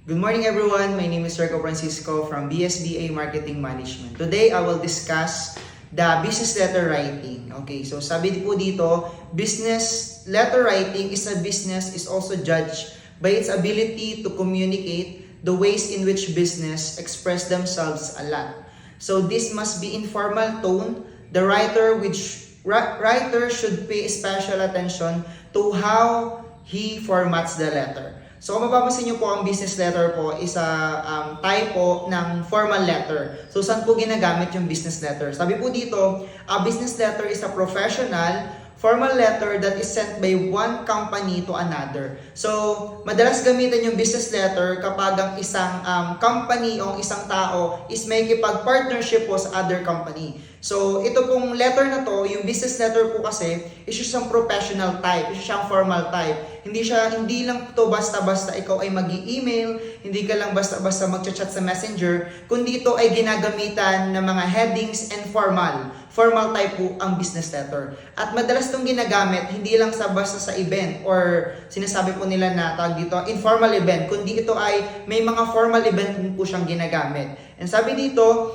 Good morning everyone, my name is Sergio Francisco from BSBA Marketing Management. Today, I will discuss the business letter writing. Okay, so sabi po dito, business letter writing is also judged by its ability to communicate the ways in which business express themselves a lot. So this must be informal tone. The writer should pay special attention to how he formats the letter. So kung mapapansin nyo po, ang business letter po is a type po ng formal letter. So saan po ginagamit yung business letter? Sabi po dito, a business letter is a professional formal letter that is sent by one company to another. So madalas gamitin yung business letter kapag ang isang company o isang tao is may kipag-partnership po sa other company. So ito pong letter na to, yung business letter po kasi is siyang professional type, is siyang formal type. Hindi lang to basta-basta ikaw ay magi-email, hindi ka lang basta-basta magchat-chat sa Messenger, kundi ito ay ginagamitan ng mga headings and formal type po ang business letter. At madalas itong ginagamit hindi lang basta sa event or sinasabi po nila na tawag dito informal event, kundi ito ay may mga formal event din po siyang ginagamit. And sabi dito,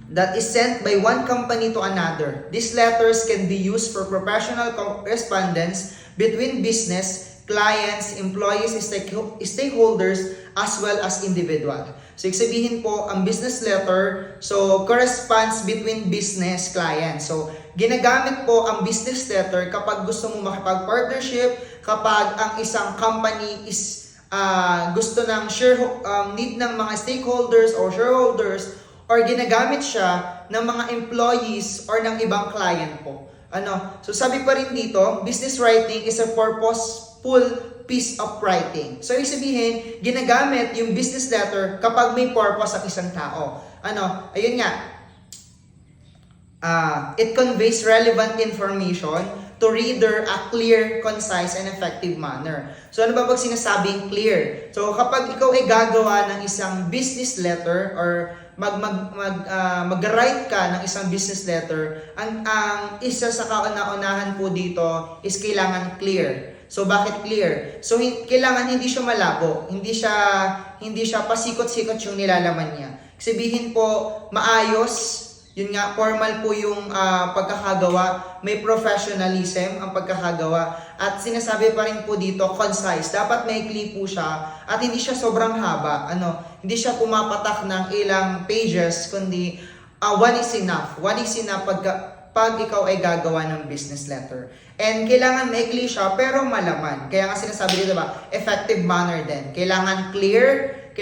that is sent by one company to another. These letters can be used for professional correspondence between business, clients, employees, stakeholders, as well as individual. So, sabihin po, ang business letter, so, corresponds between business, clients. So, ginagamit po ang business letter kapag gusto mo makipag-partnership, kapag ang isang company is gusto ng need ng mga stakeholders or shareholders, or ginagamit siya ng mga employees or ng ibang client po. So sabi pa rin dito, business writing is a purposeful piece of writing. So ibig sabihin, ginagamit yung business letter kapag may purpose ang isang tao. Ayun nga, it conveys relevant information to reader a clear, concise, and effective manner. So ano ba pag sinasabing clear? So kapag ikaw ay gagawa ng isang business letter or mag-write ka ng isang business letter, ang isa sa kauna-unahan po dito is kailangan clear. So bakit clear? So kailangan hindi siya malabo, hindi siya pasikot-sikot yung nilalaman niya. Sabihin po maayos, yun nga, formal po yung pagkakagawa, may professionalism ang pagkakagawa, at sinasabi pa rin po dito, concise. Dapat maikli po siya at hindi siya sobrang haba. Hindi siya pumapatak ng ilang pages, kundi one is enough. One is enough pag ikaw ay gagawa ng business letter. And kailangan maikli siya pero malaman. Kaya nga sinasabi dito ba, effective manner din. Kailangan clear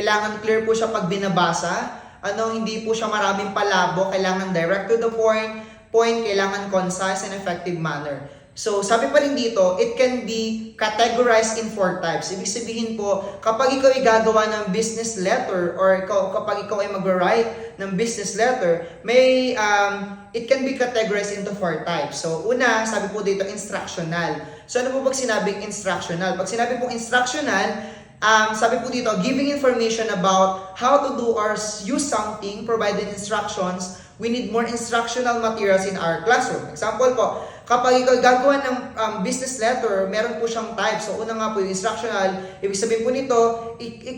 po siya pag binabasa. Hindi po siya maraming palabo, kailangan direct to the point, kailangan concise and effective manner. So, sabi pa rin dito, it can be categorized in 4 types. Ibig sabihin po, kapag ikaw ay gagawa ng business letter or kapag ikaw ay mag-write ng business letter, it can be categorized into 4 types. So, una, sabi po dito, instructional. So, ano po pag sinabing instructional? Pag sinabi pong instructional, sabi po dito, giving information about how to do or use something, provided instructions. We need more instructional materials in our classroom. Example po, kapag ikaw gagawa ng business letter, meron po siyang type. So, una nga po yung instructional. Ibig sabihin po nito,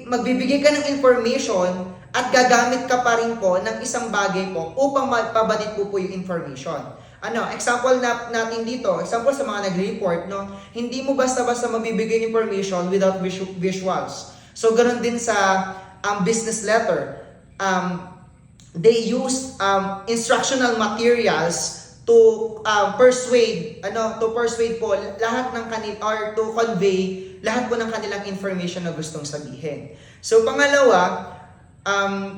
magbibigay ka ng information at gagamit ka pa rin po ng isang bagay po upang magpabanit po yung information. Example natin dito, example sa mga nag-report, hindi mo basta-basta mabibigay information without visuals. So, ganun din sa business letter. They use instructional materials to persuade po lahat ng to convey lahat po ng kanilang information na gustong sabihin. So, pangalawa,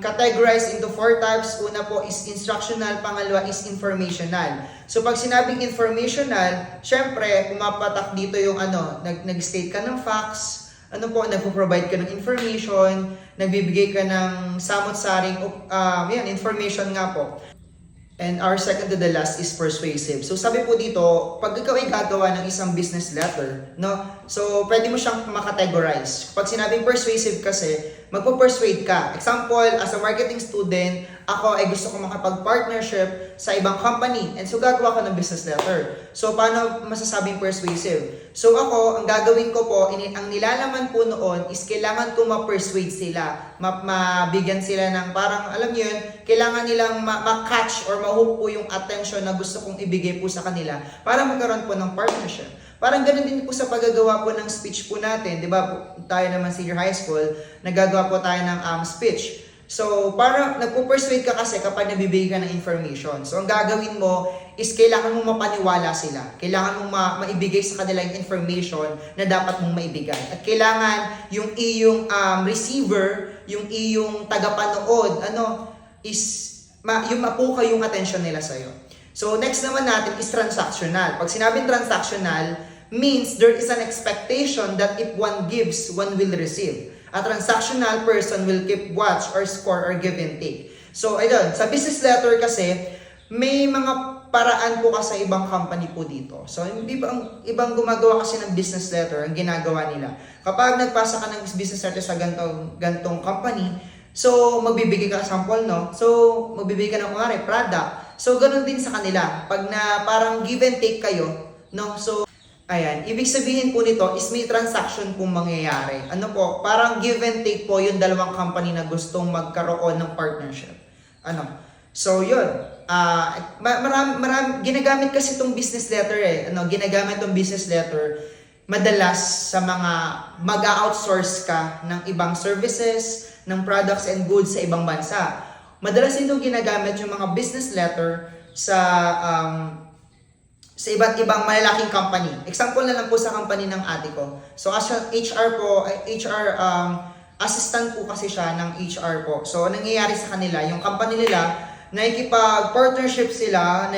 categorized into 4 types. Una po is instructional, pangalawa is informational. So pag sinabing informational, syempre pumapatak dito yung nag-state ka ng facts, nagpo-provide ka ng information, nagbibigay ka ng samot-saring information nga po. And our second to the last is persuasive. So sabi po dito, pag ikaw ay gagawa ng isang business letter, so pwede mo siyang makategorize. Pag sinabing persuasive kasi, magpo-persuade ka. Example, as a marketing student, ako ay gusto ko makapag-partnership sa ibang company. And so, gagawa ko ng business letter. So, paano masasabing persuasive? So, ako, ang gagawin ko po, ang nilalaman po noon is kailangan ko ma-persuade sila. Mabigyan sila ng parang, alam niyo yun, kailangan nilang ma-catch or ma-hook po yung attention na gusto kong ibigay po sa kanila para magkaroon po ng partnership. Parang ganun din po sa paggagawa po ng speech po natin, di ba? Tayo naman senior high school, nagagawa po tayo ng speech. So, parang nagpo-persuade ka kasi kapag nabibigay ka ng information. So, ang gagawin mo is kailangan mong mapaniwala sila. Kailangan mong maibigay sa kanila yung information na dapat mong maibigay. At kailangan yung iyong receiver, yung iyong tagapanood, yung mapuka yung attention nila sa'yo. So, next naman natin is transactional. Pag sinabing transactional, means there is an expectation that if one gives, one will receive. A transactional person will keep watch or score or give and take. So, ayun, sa business letter kasi, may mga paraan po kasi ibang company po dito. So, ibang gumagawa kasi ng business letter, ang ginagawa nila. Kapag nagpasa ka ng business letter sa gantong company, so, magbibigay ka sample, no? So, magbibigay ka ng kunwari, product. So, ganun din sa kanila. Pag na parang give and take kayo, no? So, ayan. Ibig sabihin po nito is may transaction pong mangyayari. Ano po? Parang give and take po yung dalawang company na gustong magkaroon ng partnership. So, yun. Ginagamit kasi itong business letter Ginagamit itong business letter madalas sa mga mag-outsource ka ng ibang services, ng products and goods sa ibang bansa. Madalas ito ginagamit yung mga business letter sa iba't ibang malalaking company. Example na lang po sa company ng ate ko. So as HR assistant po kasi siya ng HR po. So nangyayari sa kanila, yung company nila, nakikipag-partnership sila,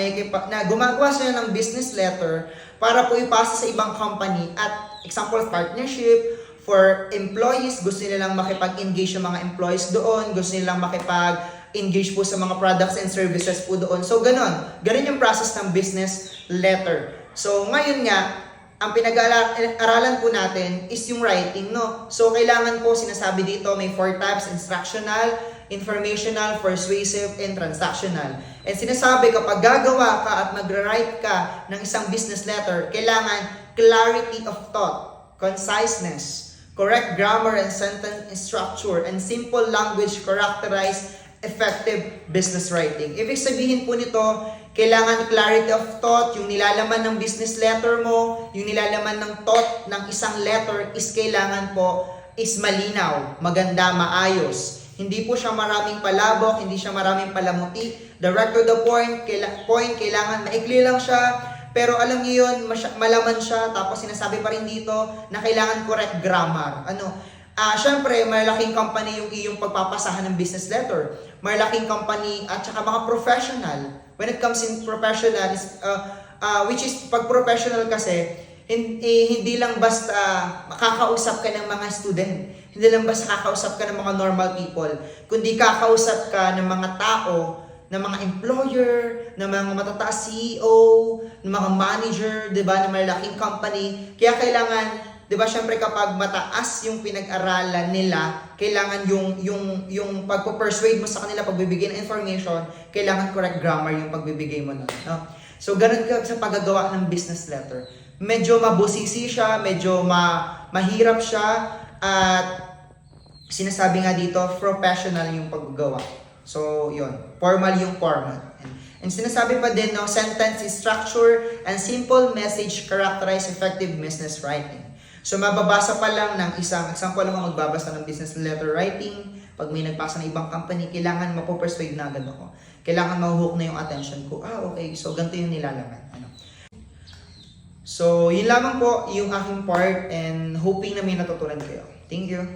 na gumagawa sila ng business letter para po ipasa sa ibang company at example partnership for employees, gusto nilang makipag-engage yung mga employees doon, gusto nilang makipag-engage po sa mga products and services po doon. So, ganun yung process ng business letter. So, ngayon nga, ang pinag-aaralan po natin is yung writing, no? So, kailangan po, sinasabi dito, may 4 types: instructional, informational, persuasive, and transactional. And sinasabi, kapag gagawa ka at mag-write ka ng isang business letter, kailangan clarity of thought, conciseness, correct grammar and sentence structure, and simple language characterize effective business writing. Ibig sabihin po nito, kailangan clarity of thought, yung nilalaman ng business letter mo, yung nilalaman ng thought ng isang letter is kailangan po is malinaw, maganda, maayos. Hindi po siya maraming palabok, hindi siya maraming palamuti. Direct to the point, kailangan maikli lang siya. Pero alam niyo yun, malaman siya, tapos sinasabi pa rin dito na kailangan correct grammar. Syempre, malaking company yung iyong pagpapasahan ng business letter. Malaking company at saka mga professional. When it comes in professional, which is pag professional kasi, hindi lang basta makakausap ka ng mga student. Hindi lang basta kakausap ka ng mga normal people. Kundi kakausap ka ng mga tao, ng mga employer, ng mga matataas CEO, ng mga manager, 'di ba, ng malaking company. Kaya kailangan, 'di ba, syempre kapag mataas yung pinag-aralan nila, kailangan yung pagpo-persuade mo sa kanila, pagbibigay ng information, kailangan correct grammar yung pagbibigay mo nun, no? So ganun ka sa paggagawa ng business letter. Medyo mabusisi siya, medyo mahirap siya, at sinasabi nga dito, professional yung paggagawa. So, yun. Formal yung format. And sinasabi pa din, no, sentence structure and simple message characterize effective business writing. So, mababasa pa lang ng isang example lang magbabasa ng business letter writing. Pag may nagpasa ng ibang company, kailangan mapopersuade na agad ako. Kailangan mahuhook na yung attention ko. Okay. So, ganito yung nilalaman. So, yun lamang po yung aking part, and hoping na may natutunan kayo. Thank you.